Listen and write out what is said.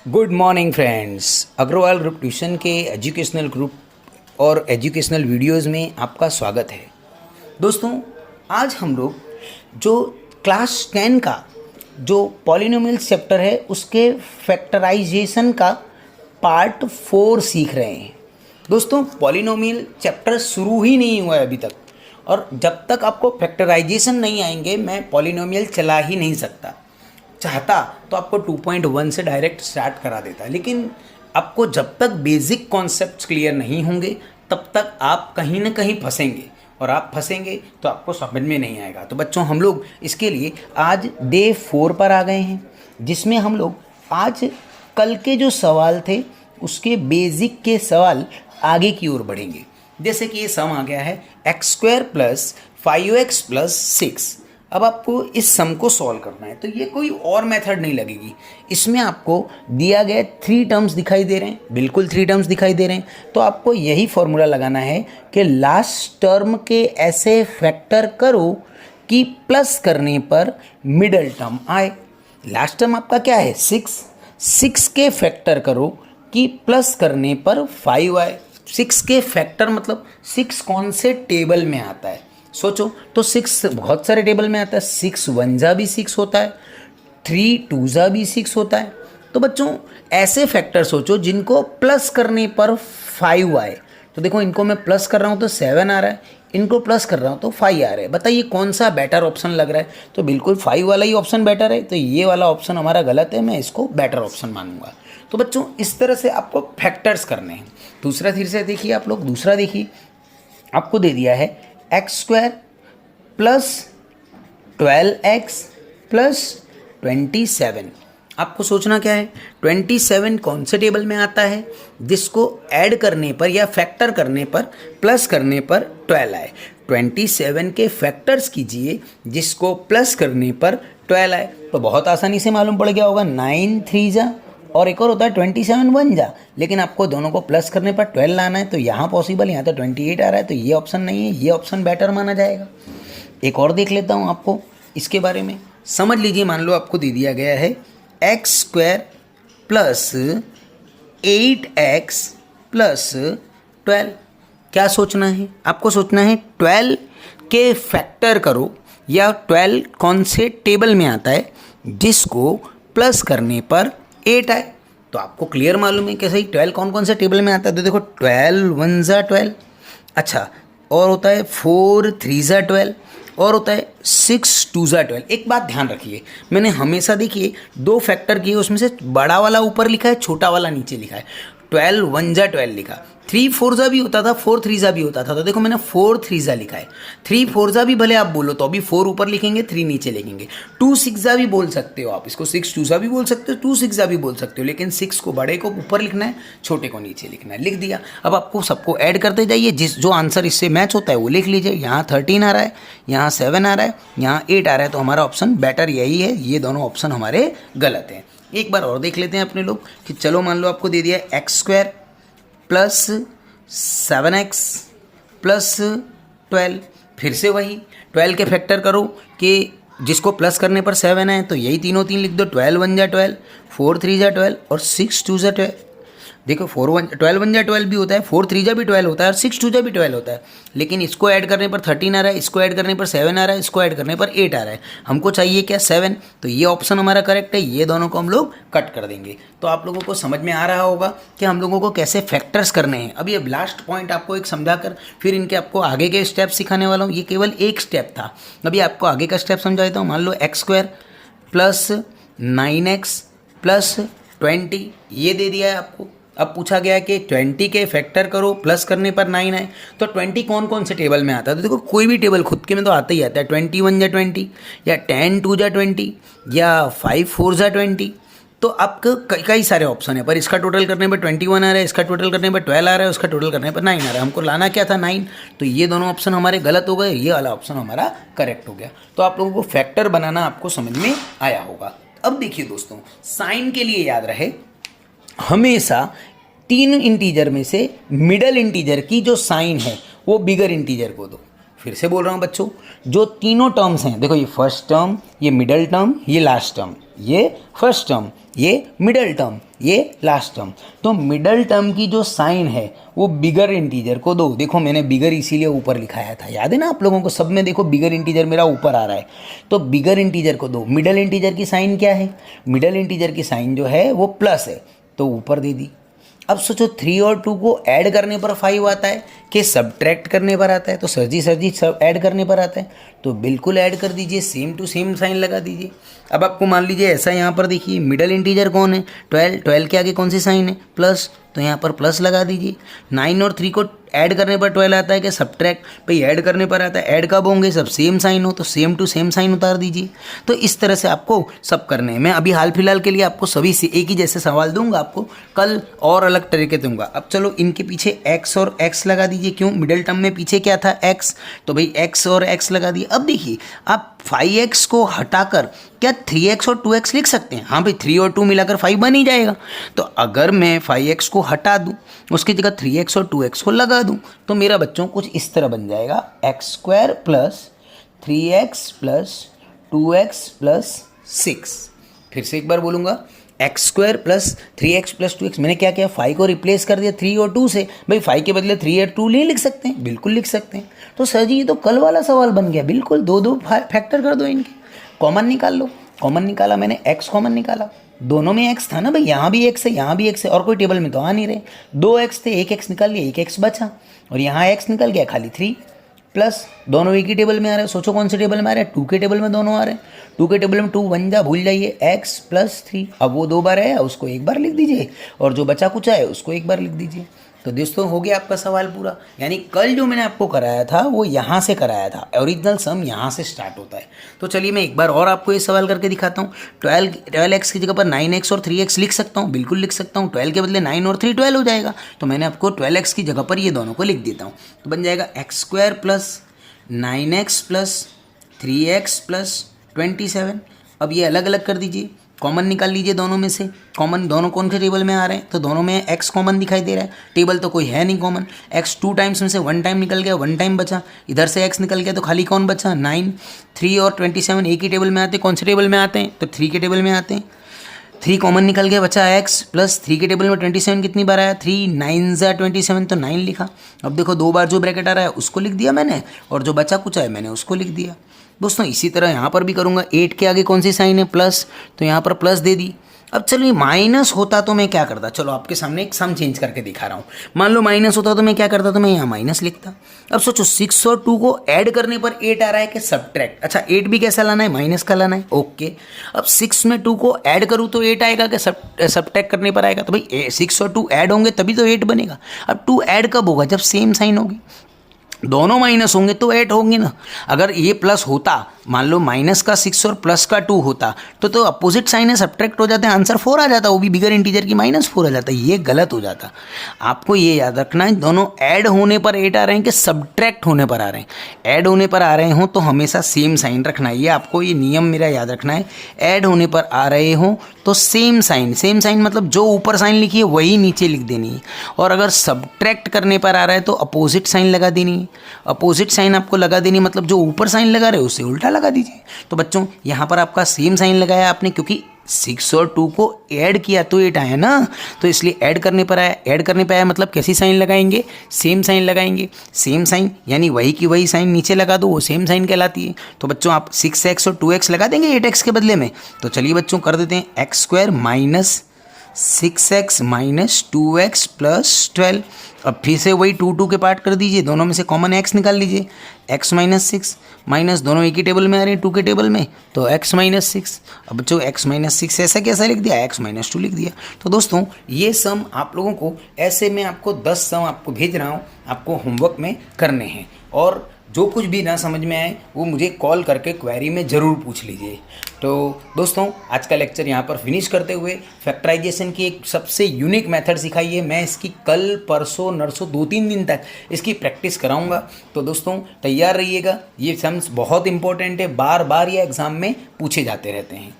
Good morning friends. Agarwal group tuition के educational group और educational videos में आपका स्वागत है। दोस्तों, आज हम लोग जो क्लास 10 का जो पॉलिनोमियल्स चैप्टर है उसके फैक्टराइजेशन का पार्ट 4 सीख रहे हैं। दोस्तों, पॉलिनोमियल चैप्टर शुरू ही नहीं हुआ है अभी तक, और जब तक आपको फैक्टराइजेशन नहीं आएंगे मैं पॉलिनोमियल चला ही नहीं सकता। चाहता तो आपको 2.1 से डायरेक्ट स्टार्ट करा देता, लेकिन आपको जब तक बेसिक कॉन्सेप्ट्स क्लियर नहीं होंगे तब तक आप कहीं ना कहीं फंसेंगे, और आप फंसेंगे तो आपको समझ में नहीं आएगा। तो बच्चों, हम लोग इसके लिए आज डे 4 पर आ गए हैं, जिसमें हम लोग आज कल के जो सवाल थे उसके बेसिक के सवाल आगे की ओर बढ़ेंगे। जैसे कि ये सम आ गया है x² + 5x + 6। अब आपको इस सम को सॉल्व करना है, तो ये कोई और मेथड नहीं लगेगी। इसमें आपको दिया गया 3 टर्म्स दिखाई दे रहे हैं, बिल्कुल 3 टर्म्स दिखाई दे रहे हैं। तो आपको यही फॉर्मूला लगाना है कि लास्ट टर्म के ऐसे फैक्टर करो कि प्लस करने पर मिडल टर्म आए। लास्ट टर्म आपका क्या है? 6 के फैक्टर करो कि प्लस करने पर 5 आए। 6 के फैक्टर मतलब 6 कौन से टेबल में आता है? सोचो तो 6 बहुत सारे टेबल में आता है। 6 1 जा भी 6 होता है, 3 2 जा भी 6 होता है। तो बच्चों, ऐसे फैक्टर सोचो जिनको प्लस करने पर 5 आए। तो देखो, इनको मैं प्लस कर रहा हूँ तो 7 आ रहा है, इनको प्लस कर रहा हूँ तो 5 आ रहा है। बताइए कौन सा बेटर ऑप्शन लग रहा है? तो बिल्कुल 5 वाला ही ऑप्शन बेटर है। तो ये वाला ऑप्शन हमारा गलत है, मैं इसको बेटर ऑप्शन मानूंगा। तो बच्चों, इस तरह से आपको फैक्टर्स करने हैं। दूसरा फिर से देखिए आप लोग, दूसरा देखिए, आपको दे दिया है x² + 12x + 27। आपको सोचना क्या है? 27 कौन से टेबल में आता है जिसको ऐड करने पर या फैक्टर करने पर प्लस करने पर 12 आए। 27 के फैक्टर्स कीजिए जिसको प्लस करने पर 12 आए। तो बहुत आसानी से मालूम पड़ गया होगा, 9 3 जा और एक और होता है 27 1 जा, लेकिन आपको दोनों को प्लस करने पर 12 लाना है। तो यहाँ पॉसिबल, यहाँ तो 28 आ रहा है, तो ये ऑप्शन नहीं है, ये ऑप्शन बेटर माना जाएगा। एक और देख लेता हूँ आपको इसके बारे में, समझ लीजिए। मान लो आपको दे दिया गया है x² + 8x + 12। क्या सोचना है? आपको सोचना है 12 के फैक्टर करो या 12 कौन से टेबल में आता है जिसको प्लस करने पर 8 आए। तो आपको क्लियर मालूम है कैसे ही 12 कौन कौन से टेबल में आता है। तो देखो, 12 1 जा 12, अच्छा, और होता है 4 3 जा 12, और होता है 6 2 जा 12। एक बात ध्यान रखिए, मैंने हमेशा देखिए 2 फैक्टर किए, उसमें से बड़ा वाला ऊपर लिखा है, छोटा वाला नीचे लिखा है। 12 1 जा 12 लिखा, 3 4 जा भी होता था, 4 3 जा भी होता था। तो देखो, मैंने 4 3 जा लिखा है। 3 4 जा भी भले आप बोलो तो अभी 4 ऊपर लिखेंगे, 3 नीचे लिखेंगे। 2 6 जा भी बोल सकते हो आप, इसको 6 2 जा भी बोल सकते हो, 2 6 जा भी बोल सकते हो, लेकिन 6 को बड़े को ऊपर लिखना है, छोटे को नीचे लिखना है। लिख दिया। अब आपको सबको ऐड करते जाइए, जो आंसर इससे मैच होता है वो लिख लीजिए। यहाँ 13 आ रहा है, यहाँ 7 आ रहा है, यहाँ 8 आ रहा है, तो हमारा ऑप्शन बेटर यही है। ये दोनों ऑप्शन हमारे गलत हैं। एक बार और देख लेते हैं अपने लोग कि चलो, मान लो आपको दे दिया x² + 7x + 12। फिर से वही 12 के फैक्टर करो कि जिसको प्लस करने पर 7 है, तो यही तीनों 3 लिख दो। 12 1 जा 12, 4 3 जा 12 और 6 2 जा 12। देखो, 12 1 जा 12 भी होता है, 4 3 जा भी 12 होता है, और 6 2 जा भी 12 होता है। लेकिन इसको ऐड करने पर 13 आ रहा है, इसको ऐड करने पर 7 आ रहा है, इसको ऐड करने पर 8 आ रहा है। हमको चाहिए क्या? 7। तो ये ऑप्शन हमारा करेक्ट है। ये दोनों को हम लोग कट कर देंगे। तो आप लोगों को समझ में आ रहा होगा कि हम लोगों को कैसे फैक्टर्स करने हैं। अभी अब लास्ट पॉइंट आपको एक समझा कर फिर इनके आपको आगे के स्टेप सिखाने वाला हूँ। ये केवल एक स्टेप था, अभी आपको आगे का स्टेप समझा देता हूँ। मान लो x² + 9x + 20 ये दे दिया है आपको। अब पूछा गया कि 20 के फैक्टर करो, प्लस करने पर 9 आए। तो 20 कौन कौन से टेबल में आता है? तो देखो, कोई भी टेबल खुद के में तो आता ही आता है। 20 1 जा 20, या 10 2 जा 20, या 5 4 जा 20। तो आपको कई सारे ऑप्शन है, पर इसका टोटल करने पर 21 आ रहा है, इसका टोटल करने पर 12 आ रहा है, उसका टोटल करने पर 9 आ रहा है। हमको लाना क्या था? 9। तो ये दोनों ऑप्शन हमारे गलत हो गए, ये वाला ऑप्शन हमारा करेक्ट हो गया। तो आप लोगों को फैक्टर बनाना आपको समझ में आया होगा। अब देखिए दोस्तों, साइन के लिए याद रहे, हमेशा 3 इंटीजर में से मिडल इंटीजर की जो साइन है वो बिगर इंटीजर को दो। फिर से बोल रहा हूँ बच्चों, जो तीनों टर्म्स हैं, देखो, ये फर्स्ट टर्म, ये मिडल टर्म, ये लास्ट टर्म, ये फर्स्ट टर्म, ये मिडल टर्म, ये लास्ट टर्म। तो मिडल टर्म की जो साइन है वो बिगर इंटीजर को दो। देखो मैंने बिगर इसीलिए ऊपर लिखाया था, याद है ना आप लोगों को, सब में देखो बिगर इंटीजर मेरा ऊपर आ रहा है, तो बिगर इंटीजर को दो। मिडल इंटीजर की साइन क्या है? मिडल इंटीजर की साइन जो है वो प्लस है, तो ऊपर दे दी। अब सोचो 3 और 2 को ऐड करने पर 5 आता है कि सब्ट्रैक्ट करने पर आता है? तो सर जी सब ऐड करने पर आता है, तो बिल्कुल ऐड कर दीजिए, सेम टू सेम साइन लगा दीजिए। अब आपको मान लीजिए ऐसा, यहाँ पर देखिए मिडल इंटीजर कौन है? 12, 12 के आगे कौन सी साइन है? प्लस, तो यहाँ पर प्लस लगा दीजिए। 9 और 3 को ऐड करने पर 12 आता है कि सब्ट्रैक्ट? भाई ऐड करने पर आता है, ऐड कब होंगे? सब सेम साइन हो, तो सेम टू सेम साइन उतार दीजिए। तो इस तरह से आपको सब करने हैं। मैं अभी हाल फिलहाल के लिए आपको सभी से एक ही जैसे सवाल दूंगा, आपको कल और अलग तरीके दूंगा। अब चलो इनके पीछे x और x लगा दीजिए। क्यों? मिडल टर्म में पीछे क्या था? x, तो भाई x और x लगा दिए। अब देखिए आप 5x को हटाकर क्या 3x और 2x लिख सकते हैं? हाँ भाई 3 और 2 मिलाकर 5 बन ही जाएगा। तो अगर मैं 5x को हटा दूँ, उसकी जगह 3x और 2x को लगा दूँ, तो मेरा बच्चों कुछ इस तरह बन जाएगा, x² plus 3x plus 2x plus 6। फिर से एक बार बोलूँगा, x² plus 3x plus 2x। मैंने क्या किया? 5 को रिप्लेस कर दिया 3 और 2 से। भाई 5 के बदले 3 और 2 नहीं लिख सकते हैं? बिल्कुल लिख सकते हैं। तो सर जी ये तो कल वाला सवाल बन गया। बिल्कुल, दो फैक्टर कर दो इनके, कॉमन निकाल लो। कॉमन निकाला मैंने, x कॉमन निकाला, दोनों में x था ना भाई, यहाँ भी x है, यहाँ भी x है, और कोई टेबल में तो आ नहीं रहे। 2x थे, एक x निकाल लिया, एक x बचा, और यहाँ x निकल गया, खाली 3 प्लस, दोनों एक ही टेबल में आ रहे हैं। सोचो कौन से टेबल में आ रहे हैं? 2 के टेबल में दोनों आ रहे हैं। 2 के टेबल में 2 बन जा, भूल जाइए, x प्लस 3। अब वो 2 बार है, उसको एक बार लिख दीजिए, और जो बचा कुचा है उसको एक बार लिख दीजिए। तो दोस्तों हो गया आपका सवाल पूरा। यानी कल जो मैंने आपको कराया था वो यहाँ से कराया था, ओरिजिनल सम यहाँ से स्टार्ट होता है। तो चलिए मैं एक बार और आपको ये सवाल करके दिखाता हूँ। 12x की जगह पर 9x और 3x लिख सकता हूँ? बिल्कुल लिख सकता हूँ। 12 के बदले 9 और 3 12 हो जाएगा, तो मैंने आपको 12x की जगह पर ये दोनों को लिख देता हूँ। तो बन जाएगा x² plus 9x plus 3x plus 27। अब ये अलग अलग कर दीजिए, कॉमन निकाल लीजिए दोनों में से। कॉमन दोनों कौन से टेबल में आ रहे हैं? तो दोनों में x कॉमन दिखाई दे रहा है, टेबल तो कोई है नहीं कॉमन। x 2 टाइम्स में से 1 टाइम निकल गया, 1 टाइम बचा, इधर से x निकल गया, तो खाली कौन बचा? 9। 3 और 27 एक ही टेबल में आते हैं। कौन से टेबल में आते हैं? तो 3 के टेबल में आते हैं। 3 कॉमन निकल गया, बचा x प्लस 3 के टेबल में 27 कितनी बार आया? 3 9 ज़ा 27, तो 9 लिखा। अब देखो 2 बार जो ब्रैकेट आ रहा है उसको लिख दिया मैंने, और जो बचा कुचा है मैंने उसको लिख दिया। दोस्तों इसी तरह यहाँ पर भी करूँगा। 8 के आगे कौन सी साइन है? प्लस, तो यहाँ पर प्लस दे दी। अब चलिए माइनस होता तो मैं क्या करता? चलो आपके सामने एक सम चेंज करके दिखा रहा हूँ। मान लो माइनस होता तो मैं क्या करता? तो मैं यहाँ माइनस लिखता। अब सोचो 6 और 2 को ऐड करने पर 8 आ रहा है कि सब्ट्रैक्ट? अच्छा 8 भी कैसा लाना है? माइनस का लाना है। ओके, अब 6 में 2 को ऐड करूँ तो 8 आएगा कि सब्ट्रैक्ट करने पर आएगा? तो भाई 6 और 2 ऐड होंगे तभी तो 8 बनेगा। अब 2 ऐड कब होगा? जब सेम साइन होगी, दोनों माइनस होंगे तो 8 होंगे ना। अगर ये प्लस होता, मान लो माइनस का 6 और प्लस का 2 होता, तो अपोजिट साइन है, सब्ट्रैक्ट हो जाते हैं, आंसर 4 आ जाता, वो भी बिगर इंटीजर की -4 आ जाता। ये गलत हो जाता। आपको ये याद रखना है, दोनों ऐड होने पर 8 आ रहे हैं कि सब्ट्रैक्ट होने पर आ रहे हैं। ऐड होने पर आ रहे हों तो हमेशा सेम साइन रखना है। ये आपको ये नियम मेरा याद रखना है। ऐड होने पर आ रहे हों तो सेम साइन मतलब जो ऊपर साइन लिखी है वही नीचे लिख देनी है, और अगर सब्ट्रैक्ट करने पर आ रहा है तो अपोजिट साइन लगा देनी है। अपोजिट साइन आपको लगा देनी, मतलब जो ऊपर साइन लगा रहे हो उससे उल्टा लगा दीजिए। तो बच्चों यहाँ पर आपका सेम साइन लगाया आपने, क्योंकि 6 और 2 को ऐड किया तो 8 आया ना, तो इसलिए ऐड करने पर आया। ऐड करने पर आया मतलब कैसी साइन लगाएंगे? सेम साइन लगाएंगे। सेम साइन यानी वही की वही साइन नीचे लगा दो, वो सेम साइन कहलाती है। तो बच्चों आप 6x और 2x लगा देंगे 8x के बदले में। तो चलिए बच्चों कर देते हैं x² minus 6x minus 2x plus 12। अब फिर से वही 2 के पार्ट कर दीजिए, दोनों में से कॉमन x निकाल लीजिए। x माइनस 6 माइनस, दोनों एक ही टेबल में आ रहे हैं 2 के टेबल में, तो x माइनस 6। अब बच्चों x माइनस 6 ऐसा कैसा लिख दिया? x माइनस 2 लिख दिया। तो दोस्तों ये सम आप लोगों को ऐसे में आपको 10 सम आपको भेज रहा हूँ, आपको होमवर्क में करने हैं। और जो कुछ भी ना समझ में आए वो मुझे कॉल करके क्वेरी में ज़रूर पूछ लीजिए। तो दोस्तों आज का लेक्चर यहाँ पर फिनिश करते हुए फैक्टराइजेशन की एक सबसे यूनिक मेथड सिखाई है। मैं इसकी कल परसों नरसों 2-3 दिन तक इसकी प्रैक्टिस कराऊंगा। तो दोस्तों तैयार रहिएगा, ये सम्स बहुत इंपॉर्टेंट है, बार बार ये एग्ज़ाम में पूछे जाते रहते हैं।